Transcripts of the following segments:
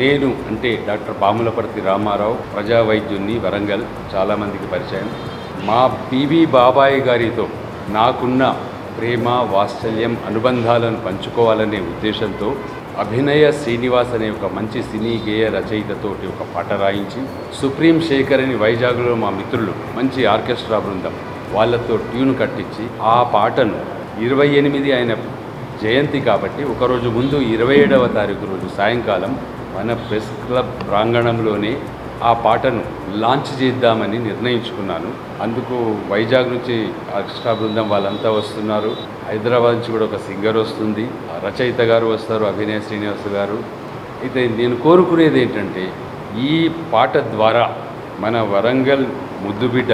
నేను అంటే డాక్టర్ పాములపర్తి రామారావు, ప్రజా వైద్యుని, వరంగల్, చాలామందికి పరిచయం. మా పివి బాబాయ్ గారితో నాకున్న ప్రేమ, వాత్సల్యం, అనుబంధాలను పంచుకోవాలనే ఉద్దేశంతో అభినయ శ్రీనివాస్ అనే ఒక మంచి సినీ గేయ రచయితతోటి ఒక పాట రాయించి, సుప్రీం శేఖర్ అని వైజాగ్లో మా మిత్రులు మంచి ఆర్కెస్ట్రా బృందం వాళ్ళతో ట్యూన్ కట్టించి ఆ పాటను 28 ఆయన జయంతి కాబట్టి ఒకరోజు ముందు 27వ తారీఖు రోజు సాయంకాలం మన ప్రెస్ క్లబ్ ప్రాంగణంలోనే ఆ పాటను లాంచ్ చేద్దామని నిర్ణయించుకున్నాను. అందుకు వైజాగ్ నుంచి ఆర్కెస్ట్రా బృందం వాళ్ళంతా వస్తున్నారు. హైదరాబాద్ నుంచి కూడా ఒక సింగర్ వస్తుంది, రచయిత గారు వస్తారు, అభినయ శ్రీనివాస్ గారు. అయితే నేను కోరుకునేది ఏంటంటే ఈ పాట ద్వారా మన వరంగల్ ముద్దుబిడ్డ,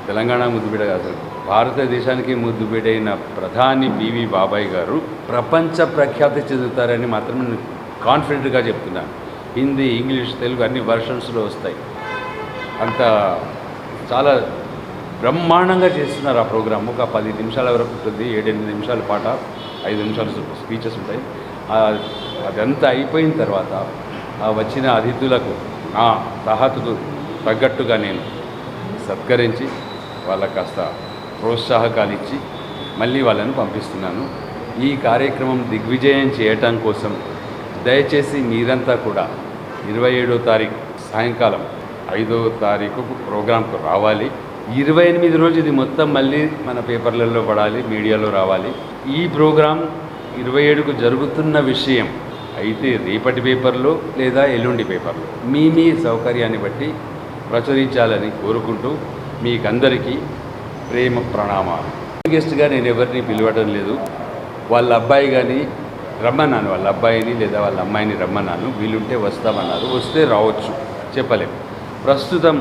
తెలంగాణ ముద్దుబిడ్డ కాదు, భారతదేశానికి ముద్దుబిడ్డైన ప్రధాని పివి బాబాయ్ గారు ప్రపంచ ప్రఖ్యాతి చెందుతారని మాత్రం నేను కాన్ఫిడెంట్గా చెప్తున్నాను. హిందీ, ఇంగ్లీష్, తెలుగు అన్ని వర్షన్స్లో వస్తాయి. అంత చాలా బ్రహ్మాండంగా చేస్తున్నారు ఆ ప్రోగ్రామ్. ఒక 10 నిమిషాల వరకు ఉంటుంది, 7-8 నిమిషాల పాట, 5 నిమిషాలు స్పీచెస్ ఉంటాయి. అదంతా అయిపోయిన తర్వాత వచ్చిన అతిథులకు నా తహతుకు తగ్గట్టుగా నేను సత్కరించి వాళ్ళకి కాస్త ప్రోత్సాహకాలు ఇచ్చి మళ్ళీ వాళ్ళని పంపిస్తున్నాను. ఈ కార్యక్రమం దిగ్విజయం చేయటం కోసం దయచేసి మీరంతా కూడా 27వ తారీఖు సాయంకాలం 5వ తారీఖు ప్రోగ్రాంకు రావాలి. 28 రోజు ఇది మొత్తం మళ్ళీ మన పేపర్లలో పడాలి, మీడియాలో రావాలి. ఈ ప్రోగ్రాం 27కు జరుగుతున్న విషయం అయితే రేపటి పేపర్లో లేదా ఎల్లుండి పేపర్లో మీ సౌకర్యాన్ని బట్టి ప్రచురించాలని కోరుకుంటూ మీకందరికీ ప్రేమ ప్రణామాలు. గెస్ట్గా నేను ఎవరిని పిలవడం లేదు. వాళ్ళ అబ్బాయి కానీ రమ్మన్నాను, వాళ్ళ అబ్బాయిని లేదా వాళ్ళ అమ్మాయిని రమ్మన్నాను. వీలుంటే వస్తామన్నారు, వస్తే రావచ్చు, చెప్పలేము. ప్రస్తుతం